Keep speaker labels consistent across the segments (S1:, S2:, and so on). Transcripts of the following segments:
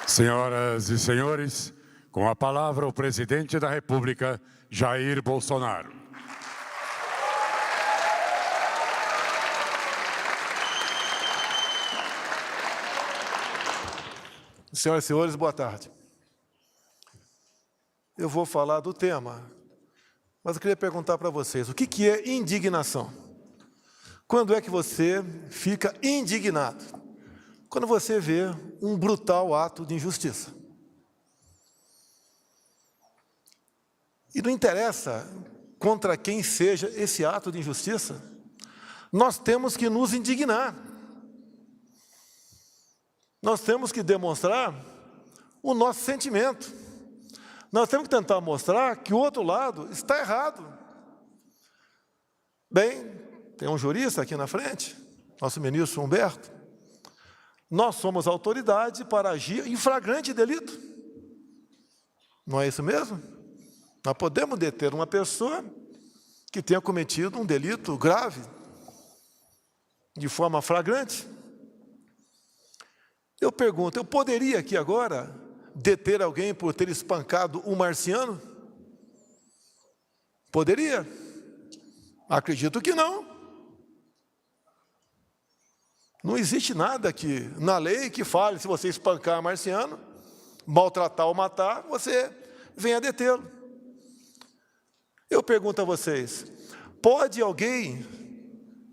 S1: Senhoras e senhores, com a palavra o presidente da República, Jair Bolsonaro.
S2: Senhoras e senhores, boa tarde. Eu vou falar do tema, mas eu queria perguntar para vocês, o que é indignação? Quando é que você fica indignado? Quando você vê um brutal ato de injustiça. E não interessa contra quem seja esse ato de injustiça, nós temos que nos indignar. Nós temos que demonstrar o nosso sentimento. Nós temos que tentar mostrar que o outro lado está errado. Bem, tem um jurista aqui na frente, nosso ministro Humberto. Nós somos autoridade para agir em flagrante delito. Não é isso mesmo? Nós podemos deter uma pessoa que tenha cometido um delito grave, de forma flagrante. Eu pergunto, eu poderia aqui agora deter alguém por ter espancado um marciano? Poderia? Acredito que não. Não existe nada aqui na lei que fale, se você espancar marciano, maltratar ou matar, você venha detê-lo. Eu pergunto a vocês, pode alguém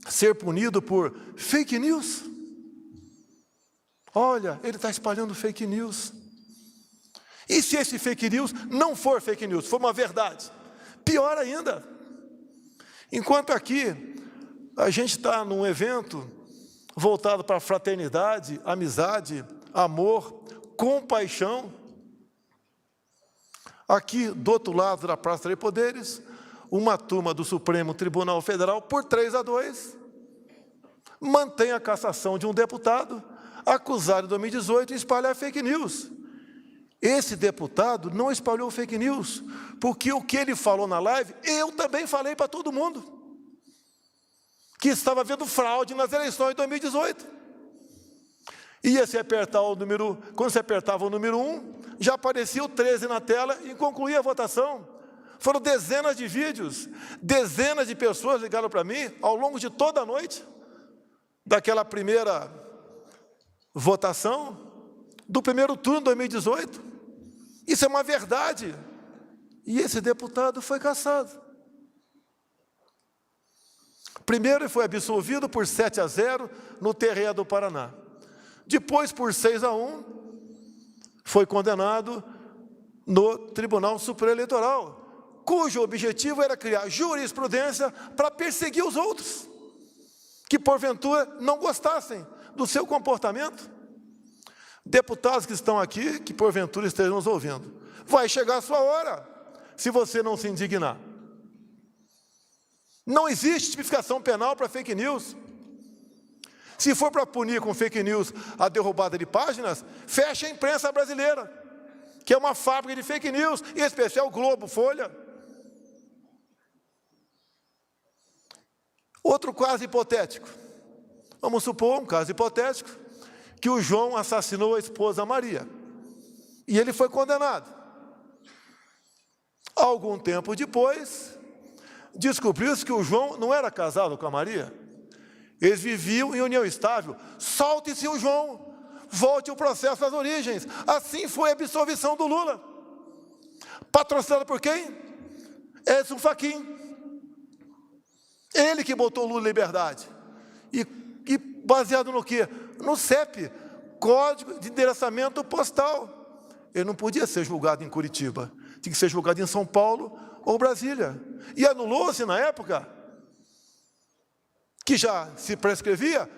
S2: ser punido por fake news? Olha, ele está espalhando fake news. E se esse fake news não for fake news, for uma verdade? Pior ainda. Enquanto aqui a gente está num evento voltado para fraternidade, amizade, amor, compaixão. Aqui, do outro lado da Praça dos Poderes, uma turma do Supremo Tribunal Federal, por 3-2, mantém a cassação de um deputado acusado em 2018 de espalhar fake news. Esse deputado não espalhou fake news, porque o que ele falou na live, eu também falei para todo mundo, que estava havendo fraude nas eleições de 2018. Ia se apertar o número, quando se apertava o número 1, já aparecia o 13 na tela e concluía a votação. Foram dezenas de vídeos, dezenas de pessoas ligaram para mim ao longo de toda a noite, daquela primeira votação, do primeiro turno de 2018. Isso é uma verdade. E esse deputado foi cassado. Primeiro ele foi absolvido por 7-0 no TRE do Paraná. Depois, por 6-1, foi condenado no Tribunal Superior Eleitoral, cujo objetivo era criar jurisprudência para perseguir os outros, que porventura não gostassem do seu comportamento. Deputados que estão aqui, que porventura estejam nos ouvindo, vai chegar a sua hora, se você não se indignar. Não existe tipificação penal para fake news. Se for para punir com fake news a derrubada de páginas, fecha a imprensa brasileira, que é uma fábrica de fake news, em especial Globo, Folha. Outro caso hipotético. Vamos supor um caso hipotético, que o João assassinou a esposa Maria. E ele foi condenado. Algum tempo depois, descobriu-se que o João não era casado com a Maria. Eles viviam em união estável. Solte-se o João, volte o processo às origens. Assim foi a absolvição do Lula. Patrocinado por quem? Edson Fachin. Ele que botou o Lula em liberdade. E baseado no quê? No CEP, Código de Endereçamento Postal. Ele não podia ser julgado em Curitiba. Tinha que ser julgado em São Paulo ou Brasília. E anulou-se na época, que já se prescrevia,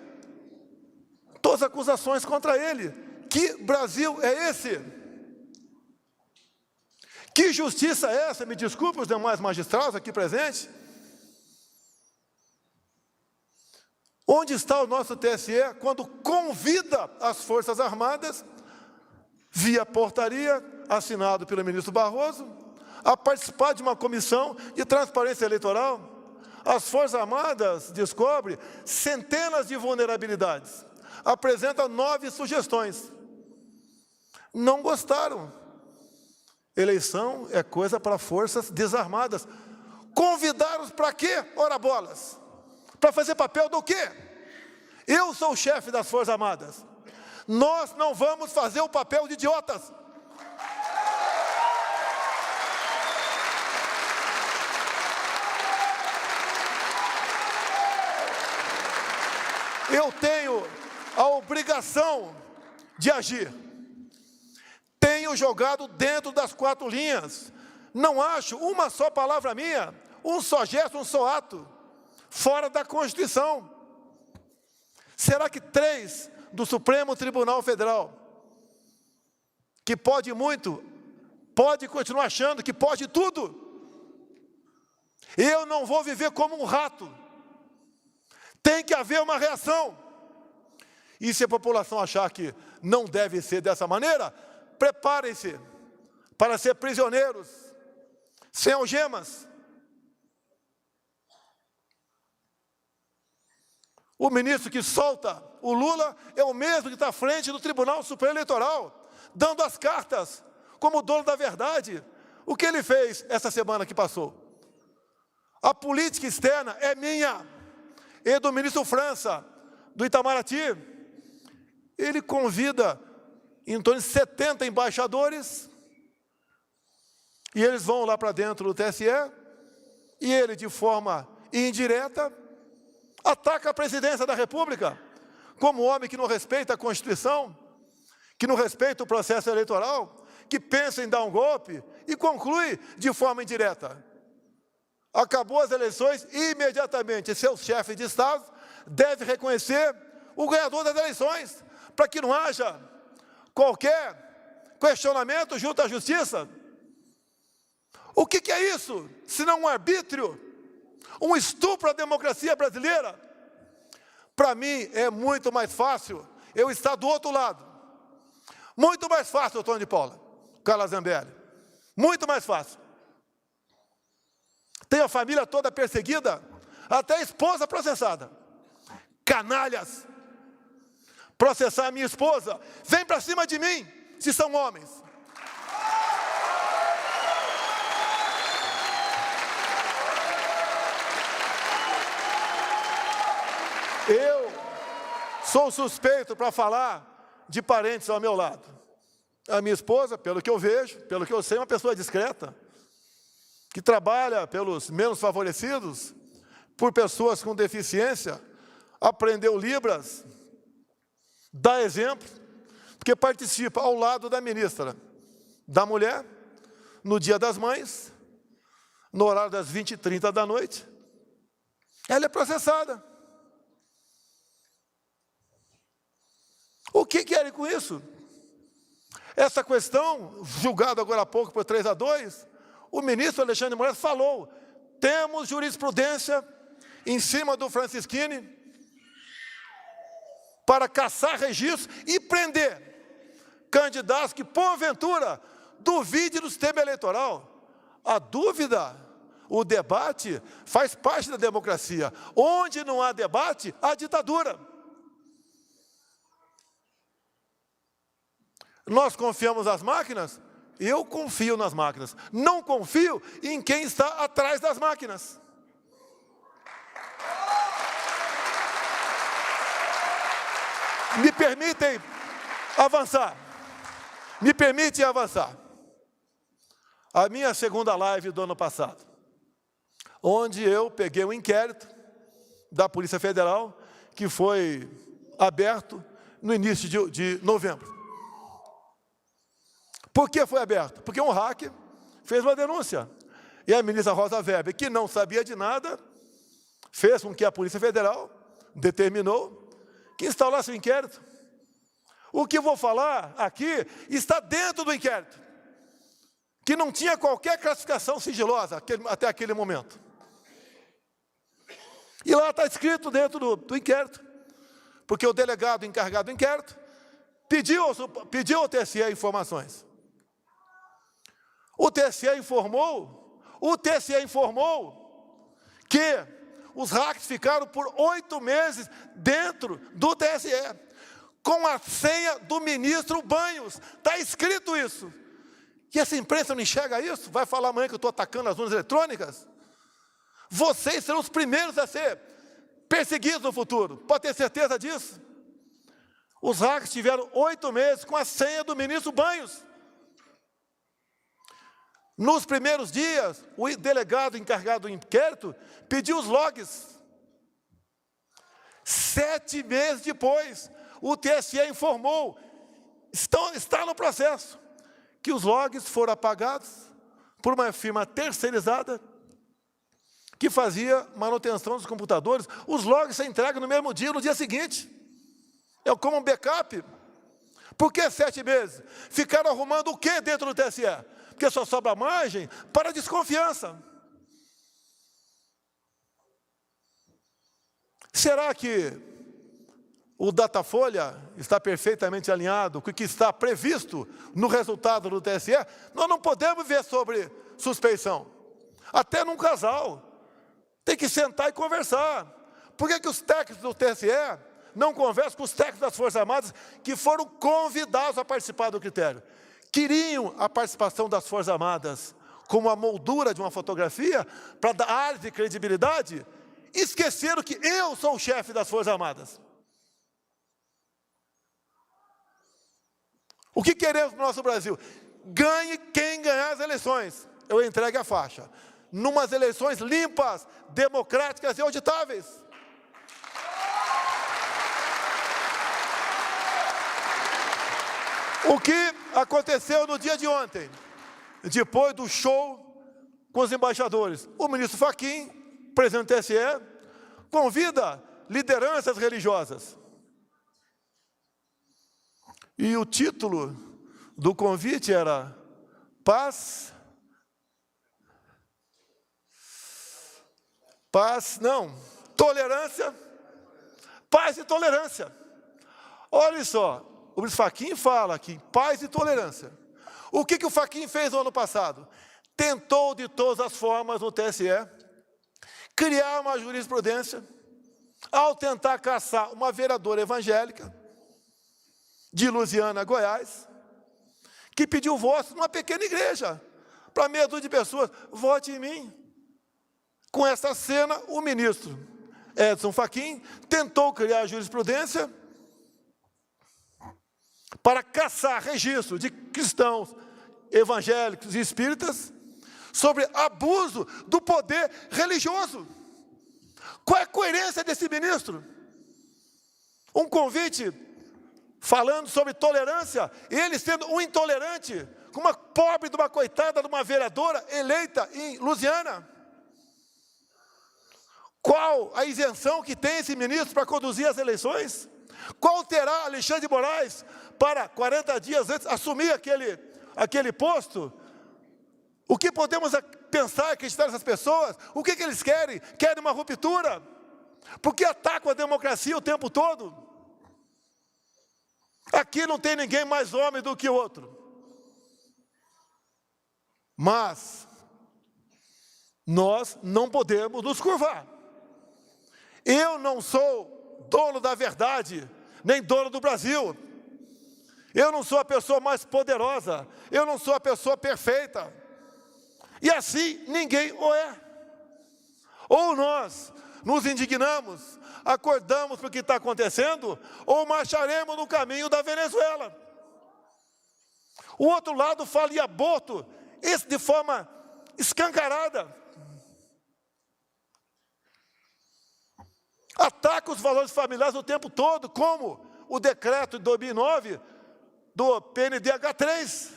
S2: todas as acusações contra ele. Que Brasil é esse? Que justiça é essa? Me desculpe os demais magistrados aqui presentes. Onde está o nosso TSE quando convida as Forças Armadas, via portaria, assinado pelo ministro Barroso, a participar de uma comissão de transparência eleitoral? As Forças Armadas descobrem centenas de vulnerabilidades, apresentam 9 sugestões. Não gostaram. Eleição é coisa para forças desarmadas. Convidaram-os para quê? Ora bolas. Para fazer papel do quê? Eu sou o chefe das Forças Armadas. Nós não vamos fazer o papel de idiotas. Eu tenho a obrigação de agir. Tenho jogado dentro das 4 linhas. Não acho uma só palavra minha, um só gesto, um só ato, fora da Constituição. Será que 3 do Supremo Tribunal Federal, que pode muito, pode continuar achando que pode tudo? Eu não vou viver como um rato. Tem que haver uma reação. E se a população achar que não deve ser dessa maneira, preparem-se para ser prisioneiros, sem algemas. O ministro que solta o Lula é o mesmo que está à frente do Tribunal Superior Eleitoral, dando as cartas como dono da verdade. O que ele fez essa semana que passou? A política externa é minha e do ministro França, do Itamaraty. Ele convida em torno de 70 embaixadores, e eles vão lá para dentro do TSE, e ele, de forma indireta, ataca a presidência da República, como homem que não respeita a Constituição, que não respeita o processo eleitoral, que pensa em dar um golpe, e conclui de forma indireta. Acabou as eleições, e imediatamente seu chefe de Estado deve reconhecer o ganhador das eleições, para que não haja qualquer questionamento junto à justiça. O que é isso, senão um arbítrio, um estupro à democracia brasileira? Para mim é muito mais fácil eu estar do outro lado. Muito mais fácil, Antônio de Paula, Carla Zambelli. Muito mais fácil. Tem a família toda perseguida, até a esposa processada. Canalhas! Processar a minha esposa, vem para cima de mim, se são homens. Eu sou suspeito para falar de parentes ao meu lado. A minha esposa, pelo que eu vejo, pelo que eu sei, é uma pessoa discreta, que trabalha pelos menos favorecidos, por pessoas com deficiência, aprendeu Libras, dá exemplo, porque participa ao lado da ministra da Mulher, no Dia das Mães, no horário das 20h30 da noite. Ela é processada. O que querem com isso? Essa questão, julgada agora há pouco por 3-2, o ministro Alexandre de Moraes falou, temos jurisprudência em cima do Francisquini para caçar registros e prender candidatos que, porventura, duvidem do sistema eleitoral. A dúvida, o debate, faz parte da democracia. Onde não há debate, há ditadura. Nós confiamos nas máquinas? Eu confio nas máquinas. Não confio em quem está atrás das máquinas. Me permitem avançar. Me permitem avançar. A minha segunda live do ano passado, onde eu peguei um inquérito da Polícia Federal, que foi aberto no início de novembro. Por que foi aberto? Porque um hacker fez uma denúncia. E a ministra Rosa Weber, que não sabia de nada, fez com que a Polícia Federal determinou que instaurasse o inquérito. O que eu vou falar aqui está dentro do inquérito, que não tinha qualquer classificação sigilosa até aquele momento. E lá está escrito dentro do inquérito, porque o delegado encarregado do inquérito pediu ao TSE informações. O TSE informou que os hackers ficaram por 8 meses dentro do TSE. com a senha do ministro Banhos. Está escrito isso. E essa imprensa não enxerga isso? Vai falar amanhã que eu estou atacando as urnas eletrônicas? Vocês serão os primeiros a ser perseguidos no futuro. Pode ter certeza disso? Os hackers tiveram 8 meses com a senha do ministro Banhos. Nos primeiros dias, o delegado encarregado do inquérito pediu os logs. 7 meses depois, o TSE informou, está no processo, que os logs foram apagados por uma firma terceirizada que fazia manutenção dos computadores. Os logs são entregues no mesmo dia, no dia seguinte. É como um backup. Por que 7 meses? Ficaram arrumando o que dentro do TSE? Porque só sobra margem para desconfiança. Será que o Datafolha está perfeitamente alinhado com o que está previsto no resultado do TSE? Nós não podemos ver sobre suspeição. Até num casal. Tem que sentar e conversar. Por que os técnicos do TSE não conversam com os técnicos das Forças Armadas que foram convidados a participar do critério? Queriam a participação das Forças Armadas como a moldura de uma fotografia para dar ar de credibilidade? Esqueceram que eu sou o chefe das Forças Armadas. O que queremos no nosso Brasil? Ganhe quem ganhar as eleições. Eu entregue a faixa. Numas eleições limpas, democráticas e auditáveis. O que aconteceu no dia de ontem, depois do show com os embaixadores? O ministro Fachin, presidente do TSE, convida lideranças religiosas. E o título do convite era tolerância, paz e tolerância. Olha só, o ministro Fachin fala aqui, paz e tolerância. O que o Fachin fez no ano passado? Tentou de todas as formas no TSE criar uma jurisprudência ao tentar caçar uma vereadora evangélica de Lusiânia, Goiás, que pediu voto numa pequena igreja para meia dúzia de pessoas. Vote em mim. Com essa cena, o ministro Edson Fachin tentou criar a jurisprudência para caçar registro de cristãos, evangélicos e espíritas sobre abuso do poder religioso. Qual é a coerência desse ministro? Um convite falando sobre tolerância, ele sendo um intolerante, com uma pobre de uma coitada de uma vereadora eleita em Lusiânia. Qual a isenção que tem esse ministro para conduzir as eleições? Qual terá Alexandre de Moraes para 40 dias antes assumir aquele posto? O que podemos pensar, acreditar nessas pessoas? O que eles querem? Querem uma ruptura? Porque atacam a democracia o tempo todo. Aqui não tem ninguém mais homem do que o outro. Mas nós não podemos nos curvar. Eu não sou dono da verdade, nem dono do Brasil. Eu não sou a pessoa mais poderosa. Eu não sou a pessoa perfeita. E assim ninguém o é. Ou nós nos indignamos, acordamos para o que está acontecendo, ou marcharemos no caminho da Venezuela. O outro lado fala em aborto, esse de forma escancarada. Ataca os valores familiares o tempo todo, como o decreto de 2009 do PNDH3,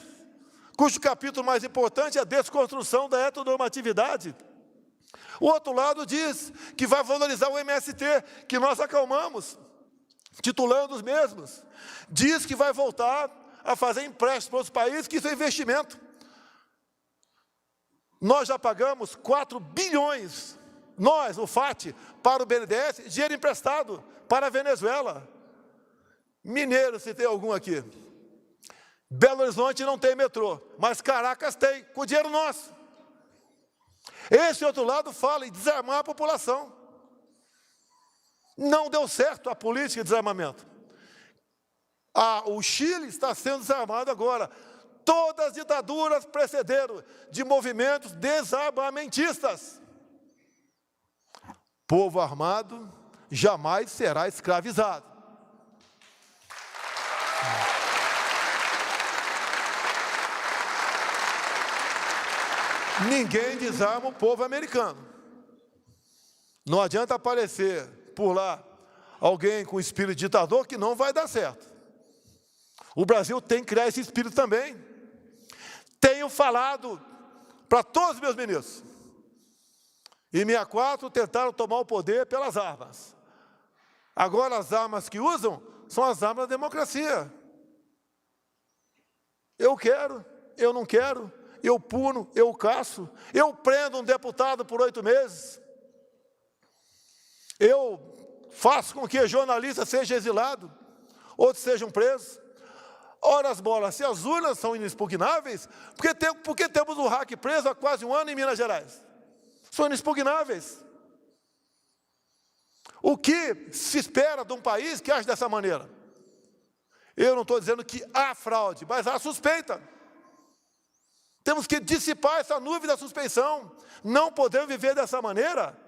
S2: cujo capítulo mais importante é a desconstrução da heteronormatividade. O outro lado diz que vai valorizar o MST, que nós acalmamos, titulando os mesmos. Diz que vai voltar a fazer empréstimos para os países, que isso é investimento. Nós já pagamos 4 bilhões, nós, o FAT, para o BNDES, dinheiro emprestado para a Venezuela. Mineiro, se tem algum aqui. Belo Horizonte não tem metrô, mas Caracas tem, com dinheiro nosso. Esse outro lado fala em desarmar a população. Não deu certo a política de desarmamento. O Chile está sendo desarmado agora. Todas as ditaduras precederam de movimentos desarmamentistas. Povo armado jamais será escravizado. Ninguém desarma o povo americano. Não adianta aparecer por lá alguém com espírito ditador que não vai dar certo. O Brasil tem que criar esse espírito também. Tenho falado para todos os meus ministros. Em 64 tentaram tomar o poder pelas armas. Agora as armas que usam são as armas da democracia. Eu quero, eu não quero, eu puno, eu caço, eu prendo um deputado por 8 meses. Eu faço com que jornalista seja exilado, outros sejam presos. Ora as bolas, se as urnas são inexpugnáveis, por que temos o RAC preso há quase 1 ano em Minas Gerais? São inexpugnáveis. O que se espera de um país que age dessa maneira? Eu não estou dizendo que há fraude, mas há suspeita. Temos que dissipar essa nuvem da suspeição. Não podemos viver dessa maneira.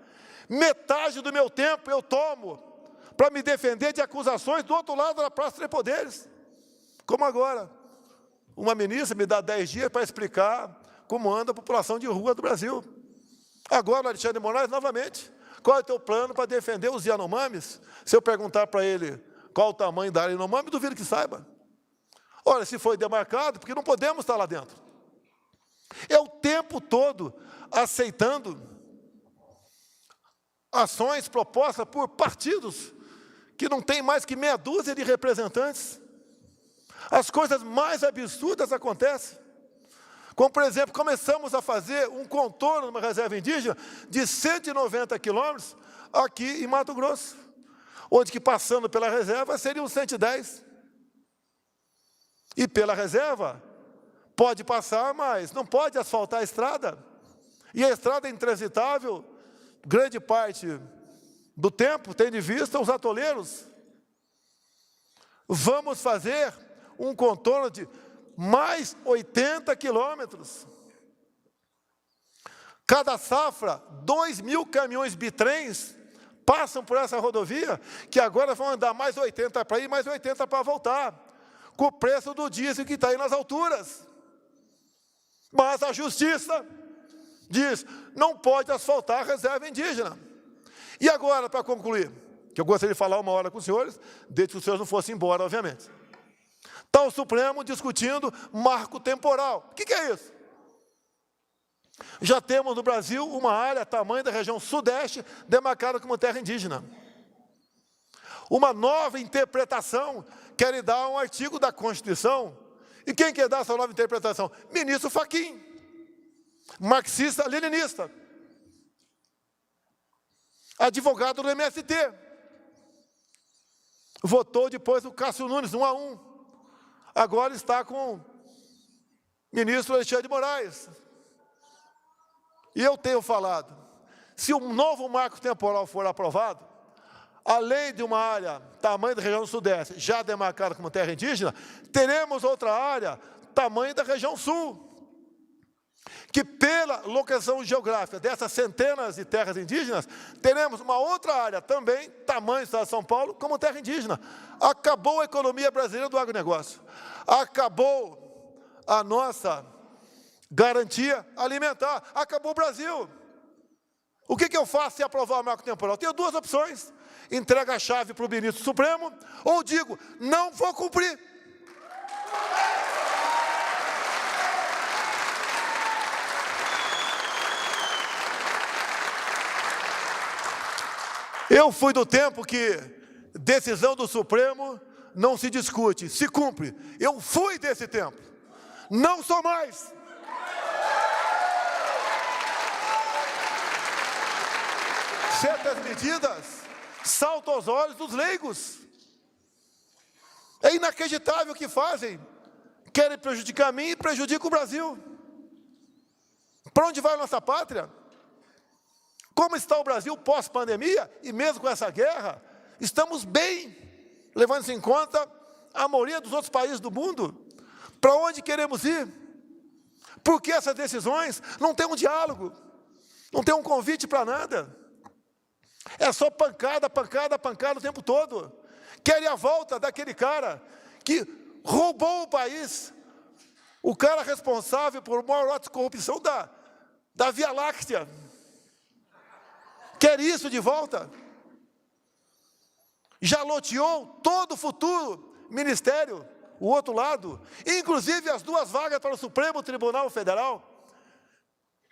S2: Metade do meu tempo eu tomo para me defender de acusações do outro lado da Praça dos Três Poderes. Como agora, uma ministra me dá 10 dias para explicar como anda a população de rua do Brasil. Agora, Alexandre de Moraes, novamente, qual é o teu plano para defender os Yanomamis? Se eu perguntar para ele qual o tamanho da área Yanomami, duvido que saiba. Olha, se foi demarcado, porque não podemos estar lá dentro. É o tempo todo aceitando ações propostas por partidos que não tem mais que meia dúzia de representantes. As coisas mais absurdas acontecem. Como, por exemplo, começamos a fazer um contorno numa reserva indígena de 190 quilômetros aqui em Mato Grosso, onde que passando pela reserva seriam 110. E pela reserva pode passar, mas não pode asfaltar a estrada. E a estrada é intransitável, grande parte do tempo, tendo em vista os atoleiros. Vamos fazer um contorno de mais 80 quilômetros. Cada safra, 2.000 caminhões bitrens passam por essa rodovia, que agora vão andar mais 80 para ir, mais 80 para voltar, com o preço do diesel que está aí nas alturas. Mas a justiça diz, não pode asfaltar a reserva indígena. E agora, para concluir, que eu gostaria de falar 1 hora com os senhores, desde que os senhores não fossem embora, obviamente. Está o Supremo discutindo marco temporal. O que é isso? Já temos no Brasil uma área tamanho da região sudeste demarcada como terra indígena. Uma nova interpretação quer dar um artigo da Constituição. E quem quer dar essa nova interpretação? Ministro Fachin, marxista-leninista, advogado do MST. Votou depois o Cássio Nunes, 1-1. Agora está com o ministro Alexandre de Moraes. E eu tenho falado, se um novo marco temporal for aprovado, além de uma área tamanho da região sudeste, já demarcada como terra indígena, teremos outra área tamanho da região sul, que pela localização geográfica dessas centenas de terras indígenas, teremos uma outra área também, tamanho do estado de São Paulo, como terra indígena. Acabou a economia brasileira do agronegócio. Acabou a nossa garantia alimentar. Acabou o Brasil. O que eu faço se aprovar o marco temporal? Tenho 2 opções. Entrega a chave para o ministro Supremo, ou digo, não vou cumprir. Eu fui do tempo que decisão do Supremo não se discute, se cumpre. Eu fui desse tempo. Não sou mais. Certas medidas saltam aos olhos dos leigos. É inacreditável o que fazem. Querem prejudicar a mim e prejudicam o Brasil. Para onde vai a nossa pátria? Como está o Brasil pós-pandemia, e mesmo com essa guerra, estamos bem, levando-se em conta a maioria dos outros países do mundo? Para onde queremos ir? Porque essas decisões não têm um diálogo, não tem um convite para nada. É só pancada, pancada, pancada o tempo todo. Querem a volta daquele cara que roubou o país, o cara responsável por uma maior ato de corrupção da Via Láctea. Quer isso de volta? Já loteou todo o futuro ministério, o outro lado, inclusive as 2 vagas para o Supremo Tribunal Federal.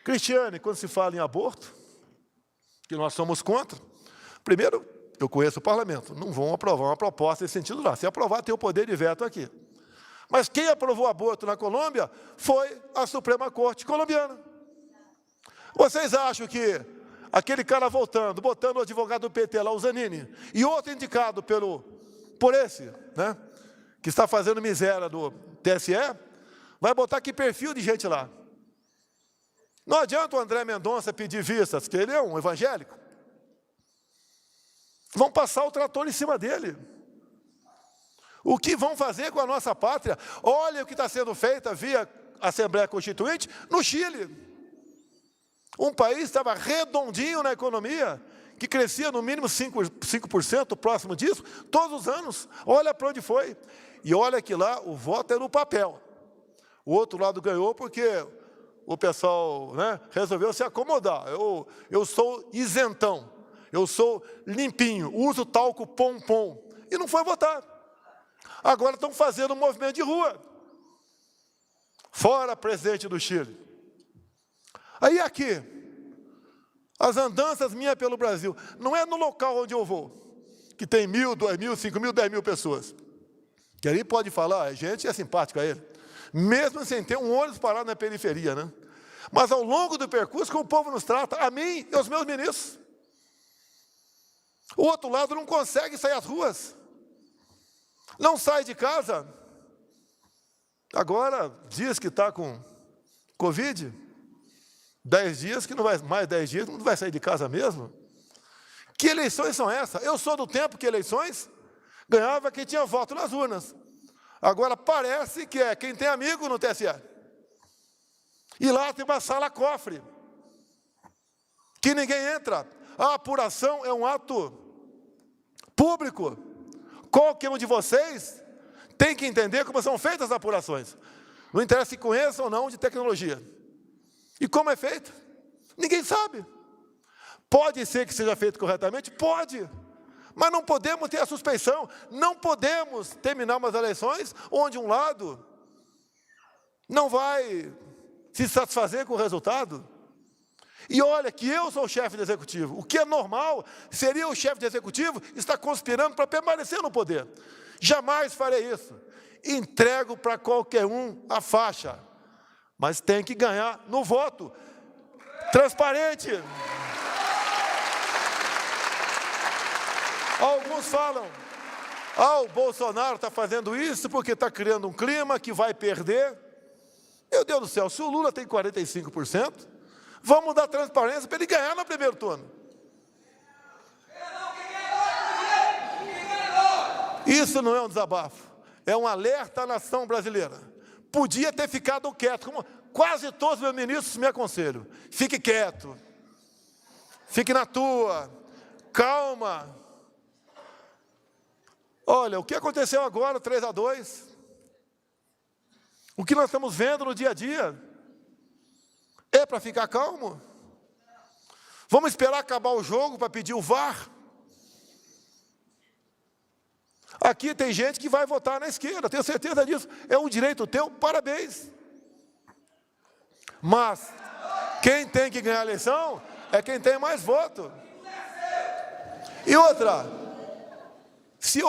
S2: Cristiane, quando se fala em aborto, que nós somos contra, primeiro, eu conheço o parlamento, não vão aprovar uma proposta nesse sentido lá. Se aprovar, tem o poder de veto aqui. Mas quem aprovou o aborto na Colômbia foi a Suprema Corte colombiana. Vocês acham que aquele cara voltando, botando o advogado do PT lá, o Zanini, e outro indicado por esse, né, que está fazendo miséria do TSE, vai botar que perfil de gente lá? Não adianta o André Mendonça pedir vistas, que ele é um evangélico. Vão passar o trator em cima dele. O que vão fazer com a nossa pátria? Olha o que está sendo feito via Assembleia Constituinte no Chile. Um país que estava redondinho na economia, que crescia no mínimo 5% próximo disso, todos os anos. Olha para onde foi. E olha que lá o voto é no papel. O outro lado ganhou porque o pessoal, né, resolveu se acomodar. Eu sou isentão, eu sou limpinho, uso talco pom-pom. E não foi votar. Agora estão fazendo um movimento de rua. Fora presidente do Chile. Aí aqui, as andanças minhas pelo Brasil, não é no local onde eu vou, que tem 1.000, 2.000, 5.000, 10.000 pessoas. Que ali pode falar, a gente é simpático a ele. Mesmo sem ter um ônibus parado na periferia, né? Mas ao longo do percurso, como o povo nos trata, a mim e aos meus ministros. O outro lado não consegue sair às ruas. Não sai de casa. Agora, diz que está com Covid, 10 dias, que não vai, mais 10 dias, não vai sair de casa mesmo. Que eleições são essas? Eu sou do tempo que eleições ganhava quem tinha voto nas urnas. Agora parece que é quem tem amigo no TSE. E lá tem uma sala cofre, que ninguém entra. A apuração é um ato público. Qualquer um de vocês tem que entender como são feitas as apurações. Não interessa se conheçam ou não de tecnologia. E como é feito? Ninguém sabe. Pode ser que seja feito corretamente? Pode. Mas não podemos ter a suspeição. Não podemos terminar umas eleições onde um lado não vai se satisfazer com o resultado. E olha que eu sou o chefe do executivo. O que é normal seria o chefe do executivo estar conspirando para permanecer no poder. Jamais farei isso. Entrego para qualquer um a faixa. Mas tem que ganhar no voto. Transparente. Alguns falam, o Bolsonaro está fazendo isso porque está criando um clima que vai perder. Meu Deus do céu, se o Lula tem 45%, vamos dar transparência para ele ganhar no primeiro turno. Isso não é um desabafo, é um alerta à nação brasileira. Podia ter ficado quieto, como quase todos os meus ministros me aconselham. Fique quieto, fique na tua, calma. Olha, o que aconteceu agora, 3-2, o que nós estamos vendo no dia a dia, é para ficar calmo? Vamos esperar acabar o jogo para pedir o VAR? Aqui tem gente que vai votar na esquerda, tenho certeza disso. É um direito teu, parabéns. Mas quem tem que ganhar a eleição é quem tem mais voto. E outra, se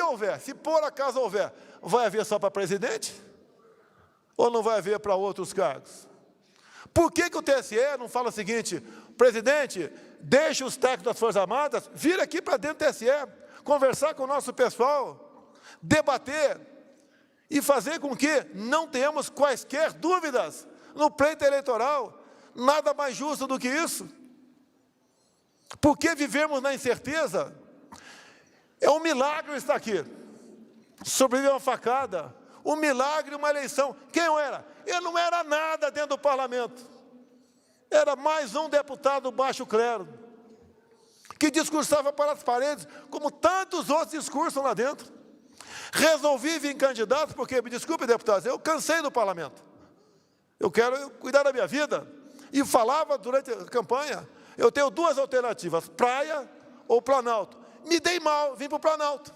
S2: houver, se por acaso houver, vai haver só para presidente? Ou não vai haver para outros cargos? Por que o TSE não fala o seguinte, presidente, deixa os técnicos das Forças Armadas, vir aqui para dentro do TSE, conversar com o nosso pessoal, debater e fazer com que não tenhamos quaisquer dúvidas no pleito eleitoral. Nada mais justo do que isso. Por que vivemos na incerteza? É um milagre estar aqui. sobreviveu a uma facada, um milagre, uma eleição. Quem eu era? Eu não era nada dentro do parlamento. Era mais um deputado do baixo clero, que discursava para as paredes, como tantos outros discursam lá dentro. Resolvi vir candidato, porque, me desculpe, deputados, eu cansei do parlamento. Eu quero cuidar da minha vida. E falava durante a campanha, eu tenho duas alternativas, praia ou Planalto. Me dei mal, vim para o Planalto.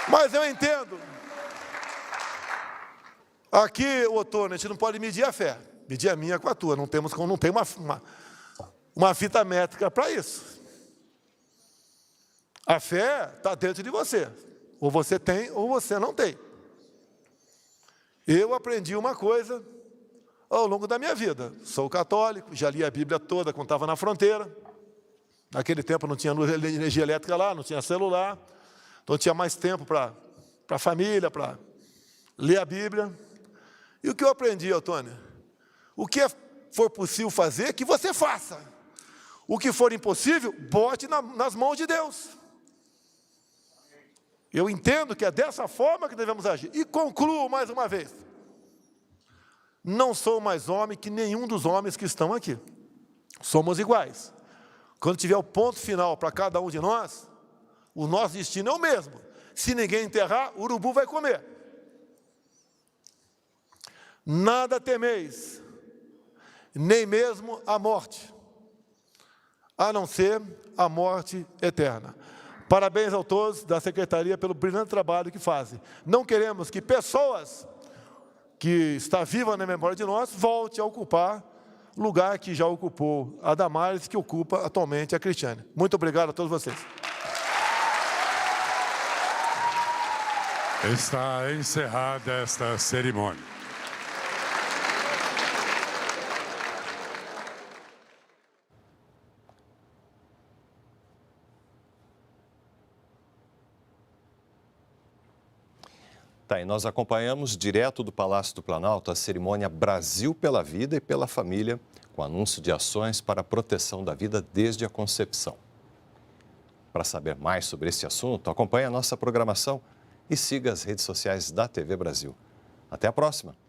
S2: Mas eu entendo. Aqui, Otônio, a gente não pode medir a fé. Medir a minha com a tua. Não tem uma fita métrica para isso. A fé está dentro de você. Ou você tem, ou você não tem. Eu aprendi uma coisa ao longo da minha vida. Sou católico, já li a Bíblia toda quando estava na fronteira. Naquele tempo não tinha energia elétrica lá, não tinha celular. Então tinha mais tempo para a família, para ler a Bíblia. E o que eu aprendi, Otônio? O que for possível fazer, que você faça. O que for impossível, bote nas mãos de Deus. Eu entendo que é dessa forma que devemos agir. E concluo mais uma vez. Não sou mais homem que nenhum dos homens que estão aqui. Somos iguais. Quando tiver o ponto final para cada um de nós, o nosso destino é o mesmo. Se ninguém enterrar, o urubu vai comer. Nada temeis, nem mesmo a morte, a não ser a morte eterna. Parabéns a todos da Secretaria pelo brilhante trabalho que fazem. Não queremos que pessoas que estão vivas na memória de nós voltem a ocupar lugar que já ocupou a Damares, que ocupa atualmente a Cristiane. Muito obrigado a todos vocês.
S1: Está encerrada esta cerimônia.
S3: Tá, e nós acompanhamos direto do Palácio do Planalto a cerimônia Brasil pela Vida e pela Família, com anúncio de ações para a proteção da vida desde a concepção. Para saber mais sobre esse assunto, acompanhe a nossa programação e siga as redes sociais da TV Brasil. Até a próxima!